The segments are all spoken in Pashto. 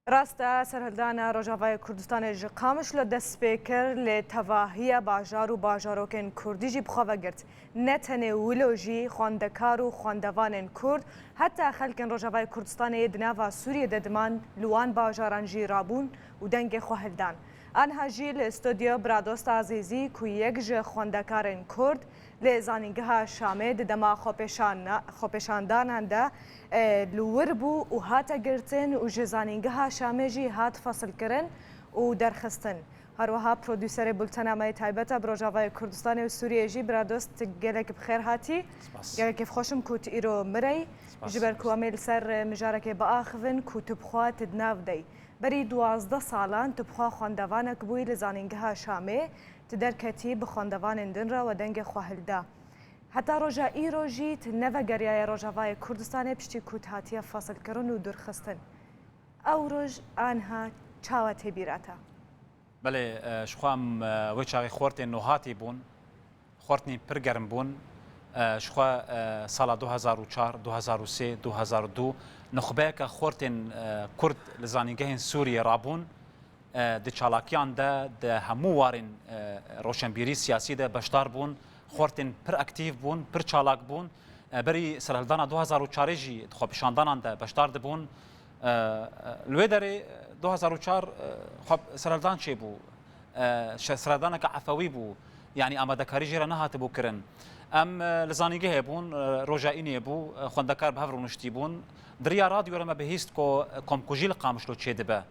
راستا سرهلدانا روجاوای کردستان جی قامش ل دست پیکر ل تواهی باجار و باجاروکن کردی جی بخوا گرت نتنه ولوجی خواندکار و خواندوان کرد حتی خلکن روجاوای کردستان یدنا و سوریه ددمان لوان باجاران جی رابون و دنگ خوهلدان آنها جی ل استودیو برادوست عزیزی کو یک جی خواندکارن کرد ل زانینگها شامه دما خوپشاندان ده لور بو و هاتا گرتن و جزانینگها شامه جی هات فصل کرن و درخستن هروها پرودوسر بولتنامه تایبتا بروجاوای کردستان و سوریه جی برادوست گلک بخیر هاتی گلک خوشم کوت ایرو مری جبر کوامل سر مجارک با آخون کوت بخوات دناو دی بری 12 سالان تبخوا خواندوانک بوی لزانینگها شامه تدرکتی بخواندوان دن را و دنگ خواهلدا حتی روژا ایرو جیت نوگریای روژاوای کردستان پشتی کوت هاتیه فاصل کرن و درخستن او روژ آنها چاوت بیراتا بله شخوام وچاقی خورت نوهاتی بون خورتنی پرگرم بون شخوا سال 2004 2003 2002 نخبه که خورت کرد لزانیگه سوریه رابون د چالاکیان ده همو وارن روشنبیری سیاسی ده بشدار بون خورتن پر اکتیو بون پر چالاک بون بری سرهلدانا 2004 جی خوابشاندانان ده بشدار ده بون لوی داره 2004 خب سرهلدان چه بو سرهلدانا که عفوی بو یعنی آماده کاری جیره نهات بو کرن ام لزانیگه بون روجائینی بو خوندکار به هفرو نشتی بون دریا رادیو رما بهیست کو کمکوجیل قامشلو چه دبه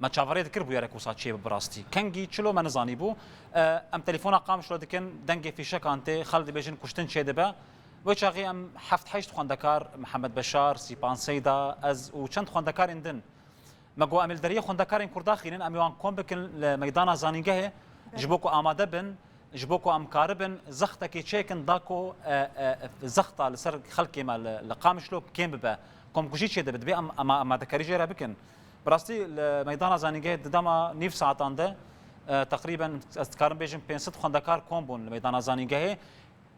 ما چاوری دکر بو یارک وسات چه براستی کنگی چلو من زانی بو ام تلفون قامشلو دکن دنگ فیشه کانته خالد بیجن کشتن چه دبه و چاقی ام هفت هشت خوندکار محمد بشار سیپان سیدا از و چند خوندکار اندن مگو امل دریه خوندکار این کرداخینن امیوان کم بکن میدان زانیگه جبوکو آماده بن جبوكو امكار بن زختك تشيكن داكو زخطه لسر خلقي مال لقامشلو كيم ببا كوم كوشي تشي دبي اما ذكري جيرا بكن براستي الميدان زانيجي دما نيف ساعتان ده تقريبا استكارم بيجن 500 خندكار كومبون الميدان زانيجي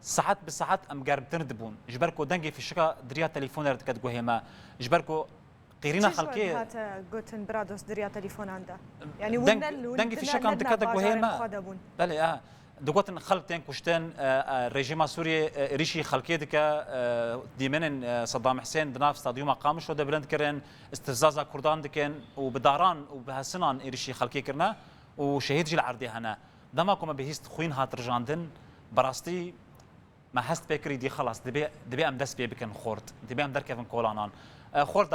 ساعات بساعات ام قربتن دبون جبركو دنجي في شكا دريا تليفون رتكت جوهما جبركو قيرينا خلقي هات جوتن برادوس دريا تليفون عنده يعني دنجي في شكا دكت جوهما بله دقوتن خلقتين كشتن رژیم سوریه ریشی خلقی دکه دیمن صدام حسین دناف استادیوم قامش و دبلند کرن استفزاز کردان دکن و بداران و بهسنان ریشی خلقی کرنا و شهید جل عردی هنا دما کوم بهست خوین هات رجاندن براستی ما هست بکری دی خلاص دبی ام دست بکن خورد دبی ام درکفن کولانان خورد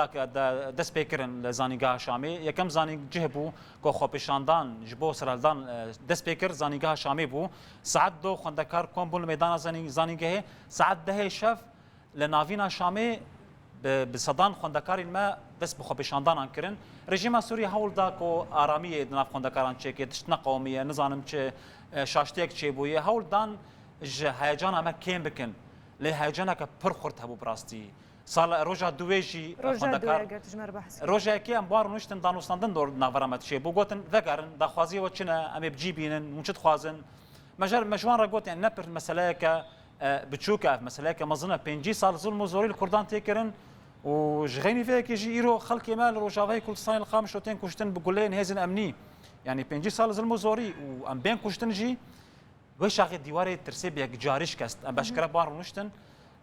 دست بکرن زانیگاه شامی یکم زانی جهبو کو خوپشاندان جبو سرالدان دست بکر زانیگاه شامی بو ساعت دو خندکار کوم بول میدان زانیگاه ساعت ده شف لناوینا شامی بصدان خندکار ما دست بخوپشاندان انکرن رژیم سوری هول دا کو آرامی دناف خندکاران چه که تشنا قومیه نظام چه شاشتیک چه بویه هول دان هیجان اما کم بکن له هیجان که پر خورد هبو براستی سال روجا دویجی روجا کی ام بارو نشتن دانوستاندن دور ناورامت شی بو گوتن ذکرن دا خوازی و چنه ام بجیبینن منشد خوازن مجوان را گوت يعني نبر مساله ك بتشوكا مساله ك مظنه 5 سال ظلم وزوري الكردان تيكرن وجغيني فيها كيجي ايرو خلق مال روجاوي كردستان الخامس شوتين كشتن بقولين هزن امني يعني 5 سال ظلم وزوري وام بين كشتن جي وش اخي ديواري ترسيب يك جاريش كاست ام بشكره بار نشتن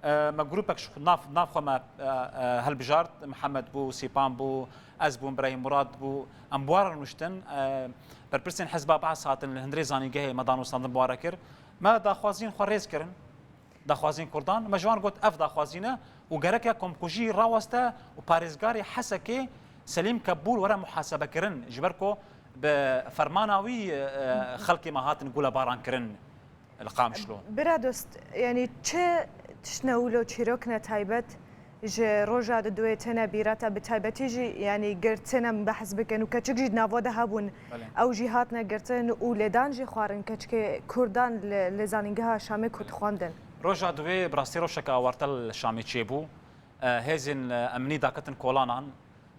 ما جروبك ناف ما هالبجارت محمد بو سيبان بو ازبو ابراهيم مراد بو امبوار نشتن بربرسن حزب بعض ساعات الهندري زاني جاي مدانو صندن بواركر ما دا خوازين خريز كرن دا خوازين كردان مجوان قلت اف دا خوازينه وجركا كومكوجي راوستا وباريزغاري حسكي سليم كبول ورا محاسبه كرن جبركو بفرماناوي خلقي مهات نقول باران كرن القام شلون برادوست يعني تشنولو تشيروكنا تايبت جي روجا دويتنا بيراتا بتايبتي جي يعني قرتنا بحث بكن وكتشجي نافودا هابون او جهاتنا قرتن ولدان جي خوارن كتشكي كردان لزانينجها شامي كنت خواندن روجا دوي براستي روشكا ورتل شامي تشيبو هزن امني داكتن كولانان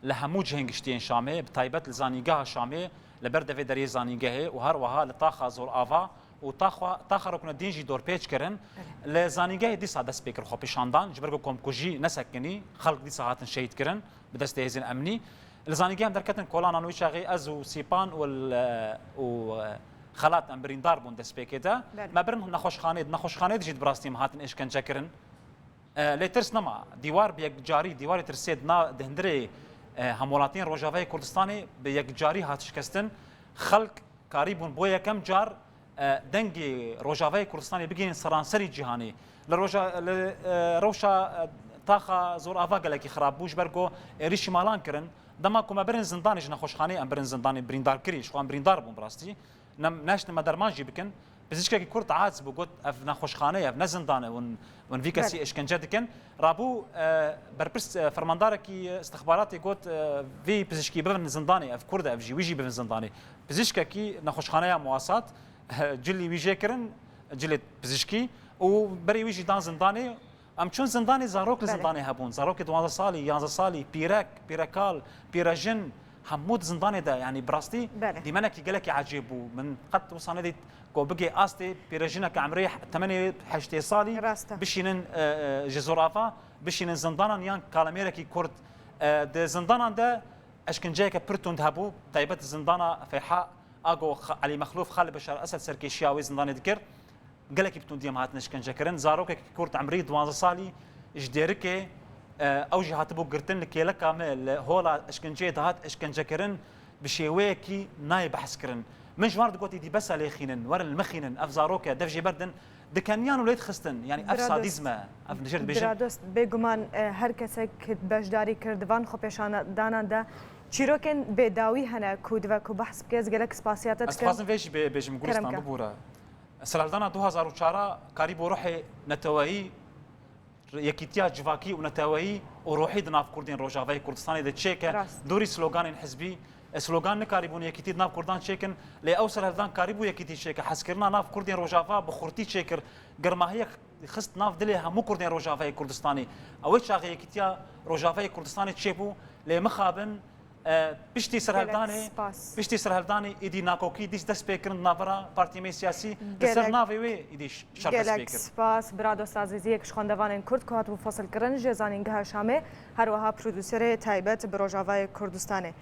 لهمو جهنجشتين شامي بتايبت لزانينجها شامي لبرد في دري زانينجها وهر وها لطاخا زور افا وطاخر كنا دينجي دور بيتش كرن لزانيجي دي ساده سبيكر خو بيشاندان جبركو كوم كوجي نسكني خلق دي ساعات شهيد كرن بدست هزن امني لزانیگی هم درکتن کولان آنوی شاقی از و سیپان و خلات ام بریندار بون دست پیکیده ما برن نخوشخانه دیجید براستی مهاتن اشکنجه کرن لیترس نما دیوار به یک جاری دیواری ترسید نا دهندره همولاتین روجاوای کردستانی به یک جاری هات شکستن خلق کاری بون بو یکم جار دنگی روجاوای کردستانی بگین سرانسری جهانی لروشا تاخا زور آوا گلکی خراب بوش برگو ریشی مالان کرن دما کوم برن زندانش نخوشخانه ام برن زندانی بریندار کریش خو ام بریندار بون براستی نم ناش ما درمانجی بکن بزیش که کرد عادز بگوت اف نخوشخانه اف نزندانه ون ویکسی اشکنجه دکن رابو برپرس فرماندار کی استخباراتی گوت وی بزیشکی ببن زندانی اف کرد اف جی ویجی ببن زندانی بزیش کی نخوشخانه مواسات جلی ویجی کرن جلی بزیشکی و بری ویجی دان زندانی ام چون زندانی زاروک زندانی هبون زاروک 12 سالی 11 سالی پیرکال پیرجن حمود زندانی ده يعني براستي دي منك يقلك عجيب من قد وصلنا دي كو بقي استي بيرجينا كعمري 8 حشتي صالي بشينن جزورافا بشينن زندانا يان كالاميرا كي كرد ده زندانا ده اشكنجاك برتون هبو طيبت زندانا في حق اغو علي مخلوف خالد بشار اسد سركي شاوي زنداني ذكر قالك بتون دي مهات نشكنجا كرن زاروك كرد عمري 12 سالي جديركي او جهات بو قرتن لك يلا كامل هولا اشكنجه دهات اشكنجه كرن بشيويكي ناي بحث كرن من جوار دقوتي دي بس على خينن ور المخينن افزاروكا دفجي بردن دكانيان وليد خستن يعني افساديزما اف نجر بيجي برادوست بگمان هر کسی که بجداری کردوان خو پیشان داننده چیروکن بداوی هنه کود و کو بحث بکز گلک سپاسیات استفازن فيش بيجم گورستان ببورا سلالدانا 2004 قريب روحي نتوهي یکیتیا جواکی و نتوایی و روحی دناف کردین روجاوای کردستانی ده چیکه دوری سلوگان حزبی سلوگان نکاریبون یکیتی دناف کردان چیکن لی اوسر هردان کاریبو یکیتی چیکه حسکرنا ناف کردین روجاوا بخورتی چیکر گرماهی خست ناف دلی همو کردین روجاوای کردستانی اوی چاقی یکیتیا روجاوای کردستانی چیبو لی مخابن پشتی سرهلدانی ایدی ناکوکی دیش دست پیکرن نافرا پارتیمی سیاسی دسر نافی وی ایدیش شرط دست پیکرن سپاس برادوست عزیزی که شخوندوان کرد که هاتو فصل کرن جزانینگه شامه هر وها پرودوسر تایبت بروجاوای کردستانه